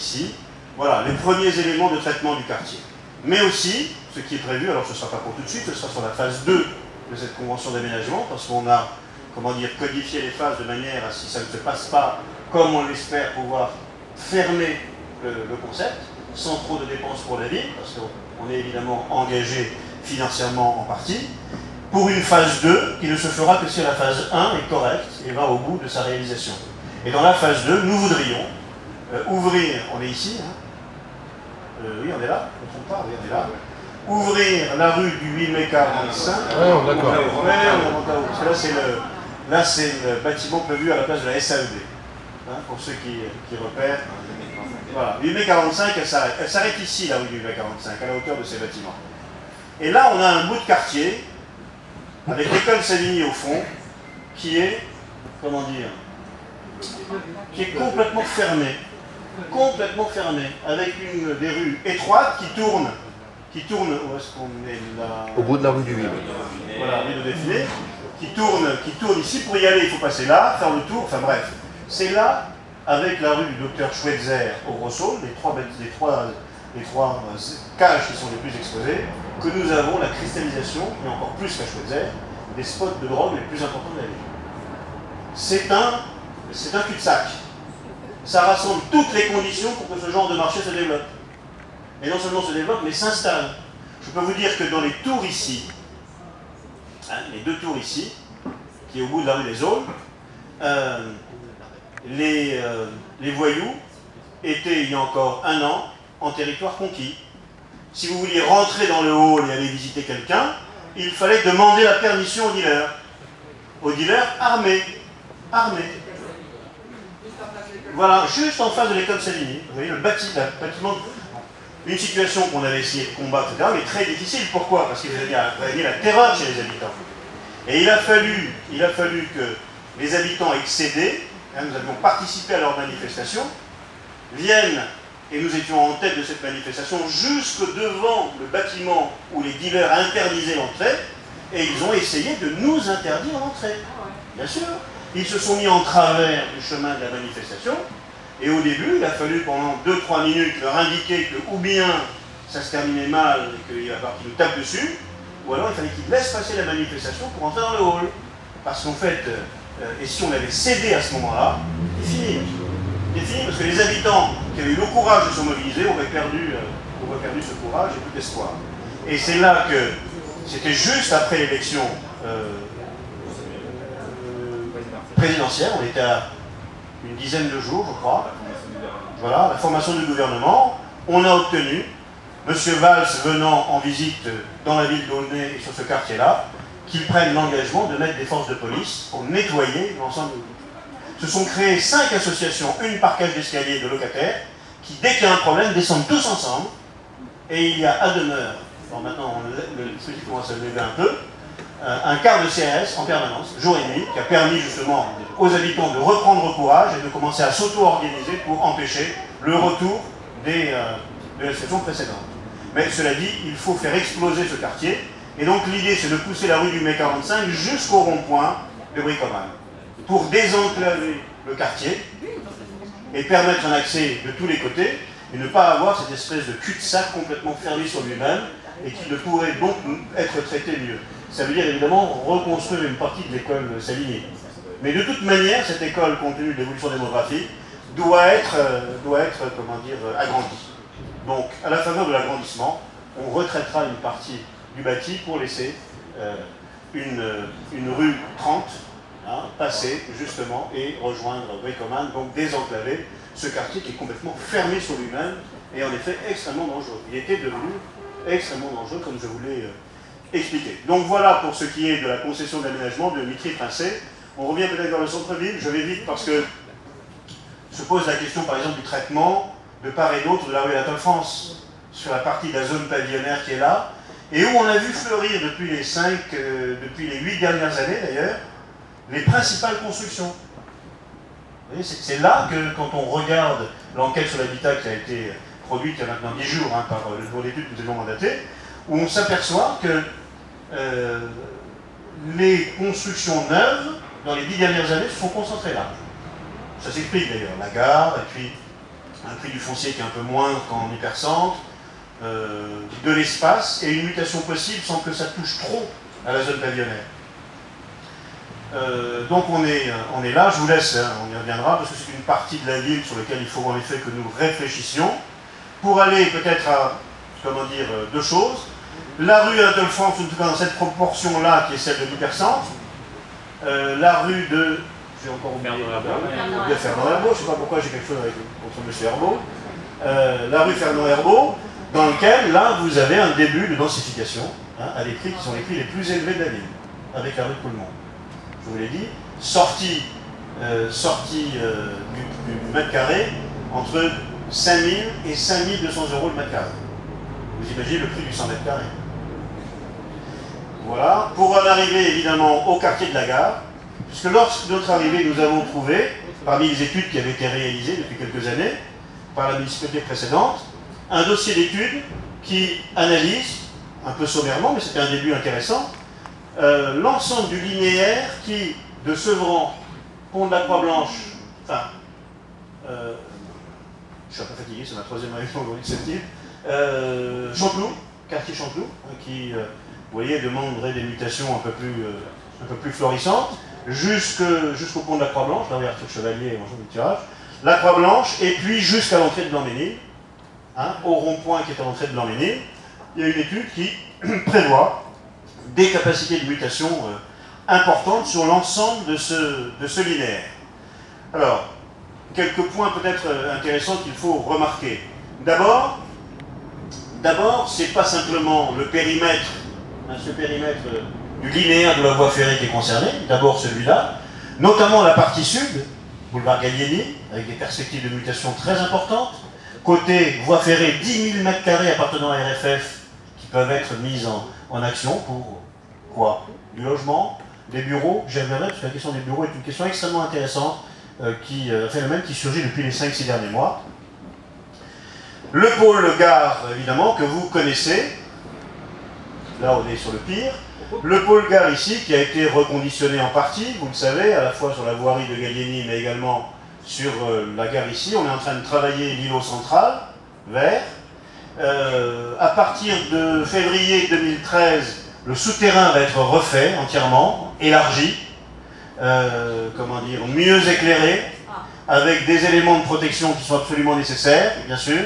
ici, voilà, les premiers éléments de traitement du quartier. Mais aussi, ce qui est prévu, alors ce ne sera pas pour tout de suite, ce sera sur la phase 2 de cette convention d'aménagement, parce qu'on a, comment dire, codifié les phases de manière à, si ça ne se passe pas comme on l'espère, pouvoir fermer le concept, sans trop de dépenses pour la ville, parce qu'on est évidemment engagé financièrement en partie, pour une phase 2 qui ne se fera que si la phase 1 est correcte et va au bout de sa réalisation. Et dans la phase 2, nous voudrions ouvrir, on est ici, hein, oui on est là, on ne trompe pas, oui on est là, ouvrir la rue du 8 mai 45, d'accord. Parce que là c'est le bâtiment prévu à la place de la SAED, hein, pour ceux qui repèrent. Voilà, 8 mai 45, elle s'arrête ici, la rue du 8 mai 45, à la hauteur de ces bâtiments. Et là, on a un bout de quartier, avec l'école Savigny au fond, qui est, comment dire, qui est complètement fermé, avec des rues étroites qui tournent, où est-ce qu'on est là? Au bout de la rue du 8. Voilà, rue de défilé, qui tourne ici, pour y aller, il faut passer là, faire le tour, enfin bref. C'est là, avec la rue du docteur Schweitzer au Rosso, les trois cages qui sont les plus exposées, que nous avons la cristallisation, et encore plus qu'à Schweitzer, des spots de drogue les plus importants de la ville. C'est un cul-de-sac. Ça rassemble toutes les conditions pour que ce genre de marché se développe. Et non seulement se développe, mais s'installe. Je peux vous dire que dans les tours ici, hein, les deux tours ici, qui est au bout de la rue des Aules, les voyous étaient, il y a encore un an, en territoire conquis. Si vous vouliez rentrer dans le hall et aller visiter quelqu'un, il fallait demander la permission au dealer. Au dealer armé. Voilà, juste en face de l'école Savigny. Vous voyez le bâtiment, une situation qu'on avait essayé de combattre, etc., mais très difficile. Pourquoi? Parce qu'il y avait la terreur chez les habitants. Et il a fallu que les habitants excédés, hein, nous avions participé à leur manifestation, viennent, et nous étions en tête de cette manifestation, jusque devant le bâtiment où les dealers interdisaient l'entrée, et ils ont essayé de nous interdire l'entrée. Bien sûr. Ils se sont mis en travers du chemin de la manifestation, et au début, il a fallu pendant 2-3 minutes leur indiquer que ou bien ça se terminait mal et qu'il va falloir qu'ils nous tapent dessus, ou alors il fallait qu'ils laissent passer la manifestation pour entrer dans le hall. Parce qu'en fait, et si on avait cédé à ce moment-là, c'est fini. C'est fini parce que les habitants qui avaient eu le courage de se mobiliser auraient perdu ce courage et tout espoir. Et c'est là que, c'était juste après l'élection présidentielle, on était à une dizaine de jours, je crois. Voilà, la formation du gouvernement, on a obtenu, M. Valls venant en visite dans la ville d'Aulnay et sur ce quartier-là, qu'ils prennent l'engagement de mettre des forces de police pour nettoyer l'ensemble. Se sont créées 5 associations, une par cage d'escalier de locataires, qui dès qu'il y a un problème descendent tous ensemble, et il y a à demeure, alors maintenant le dispositif commence à se lever un peu, un quart de CRS en permanence, jour et nuit, qui a permis justement aux habitants de reprendre courage et de commencer à s'auto-organiser pour empêcher le retour de la situation précédente. Mais cela dit, il faut faire exploser ce quartier, et donc l'idée c'est de pousser la rue du Mai 45 jusqu'au rond-point de Bricoman, pour désenclaver le quartier et permettre un accès de tous les côtés, et ne pas avoir cette espèce de cul-de-sac complètement fermé sur lui-même, et qui ne pourrait donc être traité mieux. Ça veut dire évidemment reconstruire une partie de l'école Savigny. Mais de toute manière, cette école, compte tenu de l'évolution démographique, doit être comment dire, agrandie. Donc, à la faveur de l'agrandissement, on retraitera une partie du bâti pour laisser une rue 30 hein, passer justement et rejoindre Bricoman, donc désenclaver ce quartier qui est complètement fermé sur lui-même et en effet extrêmement dangereux. Il était devenu extrêmement dangereux, comme je vous l'ai expliqué. Donc voilà pour ce qui est de la concession d'aménagement de Mitry-Princé. On revient peut-être vers le centre-ville, je vais vite parce que se pose la question par exemple du traitement de part et d'autre de la rue Anatole France, sur la partie de la zone pavillonnaire qui est là, et où on a vu fleurir depuis les 8 dernières années d'ailleurs, les principales constructions. C'est là que, quand on regarde l'enquête sur l'habitat qui a été produite il y a maintenant 10 jours hein, par le bureau d'études que nous avons mandaté, où on s'aperçoit que les constructions neuves, dans les 10 dernières années, se sont concentrées là. Ça s'explique d'ailleurs, la gare, et puis un prix du foncier qui est un peu moindre qu'en hypercentre, de l'espace et une mutation possible sans que ça touche trop à la zone pavillonnaire. Donc on est là, je vous laisse, hein, on y reviendra, parce que c'est une partie de la ville sur laquelle il faut en effet que nous réfléchissions, pour aller peut-être à, comment dire, deux choses. La rue Anatole France, en tout cas dans cette proportion-là, qui est celle de l'hypercentre, la rue de... J'ai encore oublié Fernand Herbault, je ne sais pas pourquoi j'ai quelque chose contre M. Herbault. La rue Fernand Herbault, dans lequel, là, vous avez un début de densification, hein, à des prix qui sont les prix les plus élevés de la ville, avec la rue de Coulmont. Je vous l'ai dit, sortie du mètre carré entre 5 000 et 5 200 € le mètre carré. Vous imaginez le prix du 100 mètres carrés. Voilà, pour en arriver évidemment au quartier de la gare, puisque lorsque notre arrivée, nous avons trouvé, parmi les études qui avaient été réalisées depuis quelques années, par la municipalité précédente, un dossier d'études qui analyse, un peu sommairement, mais c'était un début intéressant, l'ensemble du linéaire qui, de Sevran, pont de la Croix-Blanche, enfin, je suis un peu fatigué, c'est ma troisième réunion aujourd'hui de ce type, Chanteloup, quartier Chanteloup, qui, vous voyez, demanderait des mutations un peu plus florissantes, jusqu'au pont de la Croix-Blanche, là où il y a Arthur Chevalier et Manchon du Tirage, la Croix-Blanche, et puis jusqu'à l'entrée de Blanc-Ménil, hein, au rond-point qui est à l'entrée de Blanc-Ménil, il y a une étude qui prévoit des capacités de mutation importantes sur l'ensemble de ce linéaire. Alors, quelques points peut-être intéressants qu'il faut remarquer. D'abord, c'est pas simplement le périmètre, hein, ce périmètre du linéaire de la voie ferrée qui est concerné, d'abord celui-là, notamment la partie sud, boulevard Gallieni, avec des perspectives de mutation très importantes. Côté voie ferrée, 10 000 m² appartenant à RFF qui peuvent être mises en action pour quoi? Du logement, des bureaux. J'y reviendrai parce que la question des bureaux est une question extrêmement intéressante, un phénomène qui surgit depuis les 5-6 derniers mois. Le pôle gare, évidemment, que vous connaissez. Là, on est sur le pire. Le pôle gare ici, qui a été reconditionné en partie, vous le savez, à la fois sur la voirie de Gallieni, mais également sur la gare ici. On est en train de travailler l'îlot central, vert. À partir de février 2013, le souterrain va être refait entièrement, élargi, comment dire, mieux éclairé, avec des éléments de protection qui sont absolument nécessaires, bien sûr.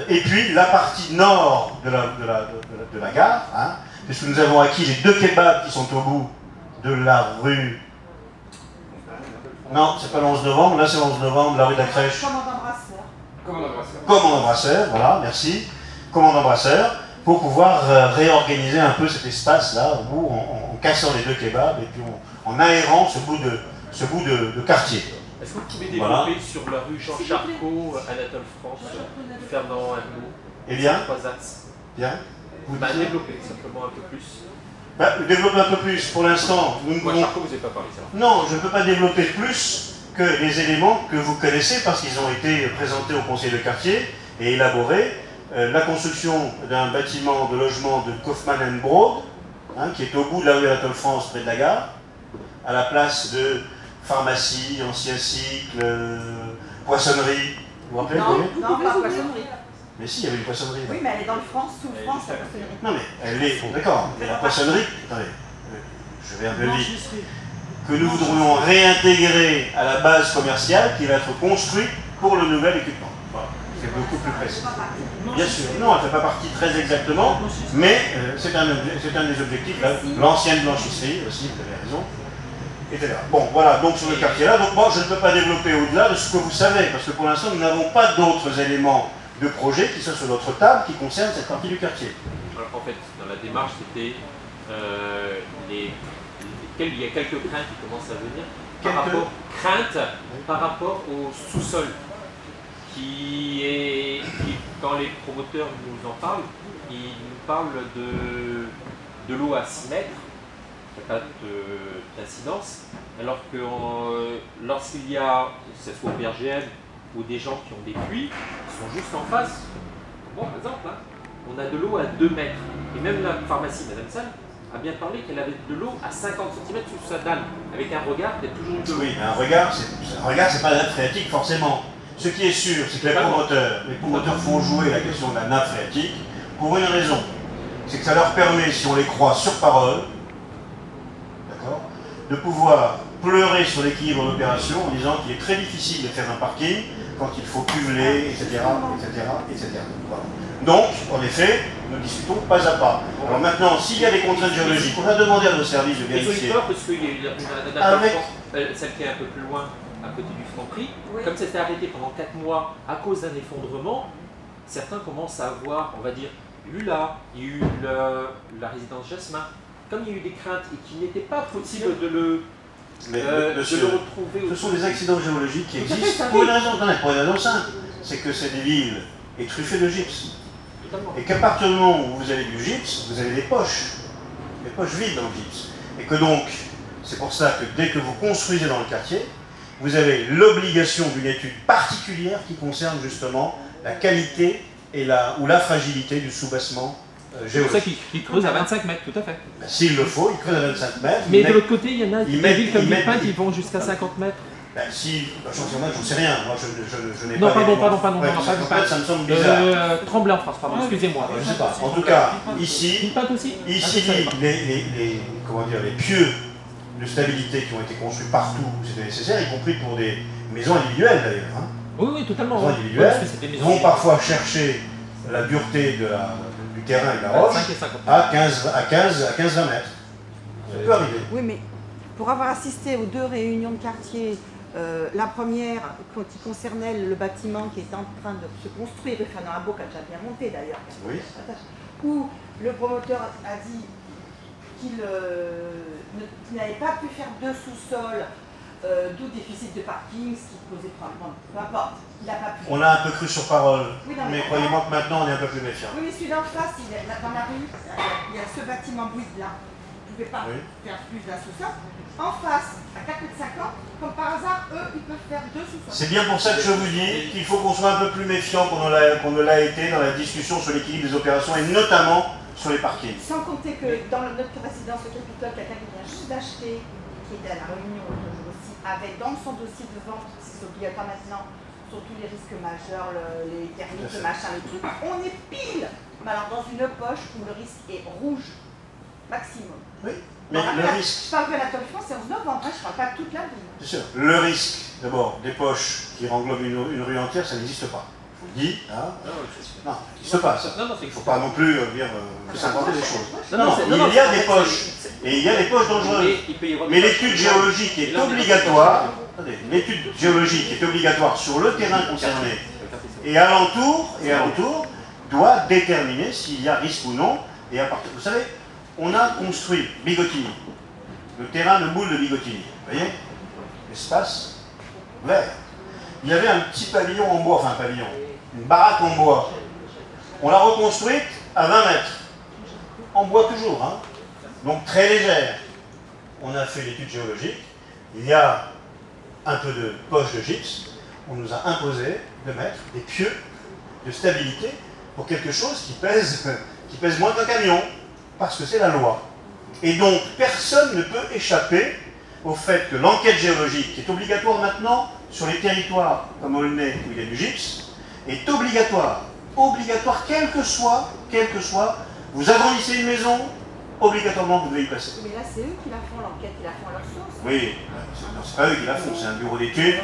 Et puis la partie nord de la gare, hein, puisque nous avons acquis les deux kebabs qui sont au bout de la rue... Non, c'est pas le 11 novembre, là c'est le 11 novembre, la rue de la Crèche. Commandant Brasseur, voilà, merci. Commandant Brasseur, pour pouvoir réorganiser un peu cet espace-là, en cassant les deux kebabs et puis en aérant ce bout de quartier. Est-ce que vous pouvez développer sur la rue Jean Charcot, Anatole France, Fernand Herbault? Eh bien, trois axes. Bien. Développer simplement un peu plus. Développer un peu plus. Pour l'instant, nous ne pouvons... Charcot, vous n'avez pas parlé, ça. Non, je ne peux pas développer plus que les éléments que vous connaissez parce qu'ils ont été présentés au conseil de quartier et élaborés. La construction d'un bâtiment de logement de Kaufmann & Broad, hein, qui est au bout de la rue Anatole France, près de la gare, à la place de pharmacie, ancien cycle, poissonnerie. Vous vous rappelez? Non, pas poissonnerie. Mais si, il y avait une poissonnerie. Oui, mais elle est dans le France, sous France, la poissonnerie. Non, mais elle est... Bon, d'accord, mais la poissonnerie... Attendez, je vais un peu vite. Que nous voudrions réintégrer à la base commerciale qui va être construite pour le nouvel équipement. Voilà. C'est beaucoup plus précis. Bien sûr, non, elle ne fait pas partie très exactement, mais c'est un des objectifs. L'ancienne blanchisserie aussi, vous avez raison, etc. Bon, voilà, donc sur le quartier-là, donc moi je ne peux pas développer au-delà de ce que vous savez, parce que pour l'instant nous n'avons pas d'autres éléments de projet qui sont sur notre table qui concernent cette partie du quartier. Alors, en fait, dans la démarche, c'était il y a quelques craintes qui commencent à venir par rapport au sous-sol quand les promoteurs nous en parlent, ils nous parlent de l'eau à 6 mètres, il n'y a pas d'incidence, alors que lorsqu'il y a, que ce soit au BRGM ou des gens qui ont des puits, qui sont juste en face, bon, par exemple, hein, on a de l'eau à 2 mètres, et même la pharmacie, Madame Salle, a bien parlé qu'elle avait de l'eau à 50 cm sous sa dalle, avec un regard, il y a toujours eu de l'eau. Oui, mais un regard, c'est pas la nappe phréatique forcément. Ce qui est sûr, c'est que les promoteurs font jouer la question de la nappe phréatique pour une raison. C'est que ça leur permet, si on les croit sur parole, d'accord, de pouvoir pleurer sur l'équilibre de l'opération en disant qu'il est très difficile de faire un parking quand il faut cuveler, etc., etc., etc. Voilà. Donc, en effet, nous discutons pas à pas. Alors maintenant, s'il y a des contraintes géologiques, on va demander à nos services de vérifier. Ils ont eu peur parce qu'il y a eu une adaptation, celle qui est un peu plus loin, à côté du Franprix. Oui. Comme c'était arrêté pendant 4 mois à cause d'un effondrement, certains commencent à avoir, on va dire, il y a eu la résidence Jasmin. Comme il y a eu des craintes et qu'il n'était pas possible de le retrouver. Ce sont des accidents géologiques qui existent pour une raison simple. C'est que c'est des villes et truffées de gypse. Totalement. Et qu'à partir du moment où vous avez du gypse, vous avez des poches vides dans le gypse. Et que donc, c'est pour ça que dès que vous construisez dans le quartier, vous avez l'obligation d'une étude particulière qui concerne justement la qualité et ou la fragilité du soubassement géologique. C'est pour ça qu'ils creusent à 25 mètres, tout à fait. Ben, s'il le faut, ils creusent à 25 mètres. Mais de l'autre côté, il y en a des villes comme Villepinte qui vont jusqu'à 50 mètres. Ben, j'en sais rien. Moi, je n'ai pas. Non, pardon, pas Villepinte, ça me semble bizarre. Tremblay en France, pardon, excusez-moi. Je ne sais pas. En tout cas, ici, les pieux de stabilité qui ont été construits partout où c'était nécessaire, y compris pour des maisons individuelles d'ailleurs. Hein. Oui, totalement. Les maisons individuelles vont parfois chercher la dureté du terrain et de la roche à 15-20 mètres. Ça peut arriver. Oui, mais pour avoir assisté aux 2 réunions de quartier, la première qui concernait le bâtiment qui est en train de se construire, enfin dans un beau qui a déjà bien monté d'ailleurs, oui. Où le promoteur a dit qu'il n'avait pas pu faire 2 sous-sols, d'où déficit de parking, ce qui posait problème. Peu importe, il n'a pas pu. On a un peu cru sur parole, oui, mais croyez-moi que maintenant on est un peu plus méfiant. Oui, mais celui d'en face, dans la rue, il y a ce bâtiment brut là. Vous ne pouvez pas faire plus d'un sous-sol. En face, à 4,50 m, comme par hasard, eux, ils peuvent faire 2 sous-sols. C'est bien pour ça que je vous dis qu'il faut qu'on soit un peu plus méfiant qu'on ne l'a été dans la discussion sur l'équilibre des opérations et notamment sur les parkings. Sans compter que dans notre résidence au Capitole, quelqu'un qui vient juste d'acheter, qui était à la réunion l'autre jour aussi, avait dans son dossier de vente, c'est obligatoire maintenant, sur tous les risques majeurs, les thermiques, le machin, les trucs, on est pile, mais alors dans une poche où le risque est rouge, maximum. Oui, mais le risque... Je parle de l'Anatole France, c'est 11 novembre, je ne parle pas de toute la ville. C'est sûr. Le risque, d'abord, des poches qui renglobent une rue entière, ça n'existe pas. Je vous le dis, hein. Non, il se passe. Il ne faut pas non plus s'inventer des choses. Il y a des poches, et il y a des poches dangereuses. Mais l'étude géologique est obligatoire. L'étude géologique est obligatoire sur le terrain concerné et alentour doit déterminer s'il y a risque ou non. Et à partir, vous savez, on a construit Bigottini, le terrain de boule de Bigottini. Vous voyez, l'espace vert. Il y avait un petit pavillon en bois, enfin un pavillon, une baraque en bois. On l'a reconstruite à 20 mètres. En bois toujours, hein. Donc très légère. On a fait l'étude géologique. Il y a un peu de poche de gypse. On nous a imposé de mettre des pieux de stabilité pour quelque chose qui pèse moins qu'un camion. Parce que c'est la loi. Et donc personne ne peut échapper au fait que l'enquête géologique, qui est obligatoire maintenant sur les territoires comme Aulnay où il y a du gypse, est obligatoire. Obligatoire, quel que soit, vous agrandissez une maison, obligatoirement vous devez y passer. Mais là c'est eux qui la font l'enquête, ils la font à leur sauce. Oui, c'est pas eux qui la font, c'est un bureau d'études.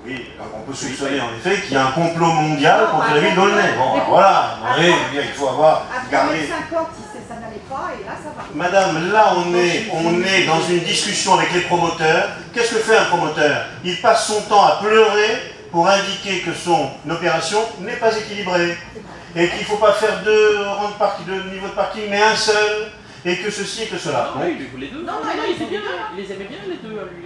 Oui, on peut soupçonner en effet qu'il y a un complot mondial contre la ville d'Aulnay. Bon, voilà, il faut avoir gardé. 50, ça n'allait pas et là ça va. Madame, là on est dans une discussion avec les promoteurs. Qu'est-ce que fait un promoteur? Il passe son temps à pleurer pour indiquer que son opération n'est pas équilibrée et qu'il ne faut pas faire 2 niveaux de parking mais un seul et que ceci et que cela. Non, il voulait 2. Non, il les aimait bien les 2 à lui.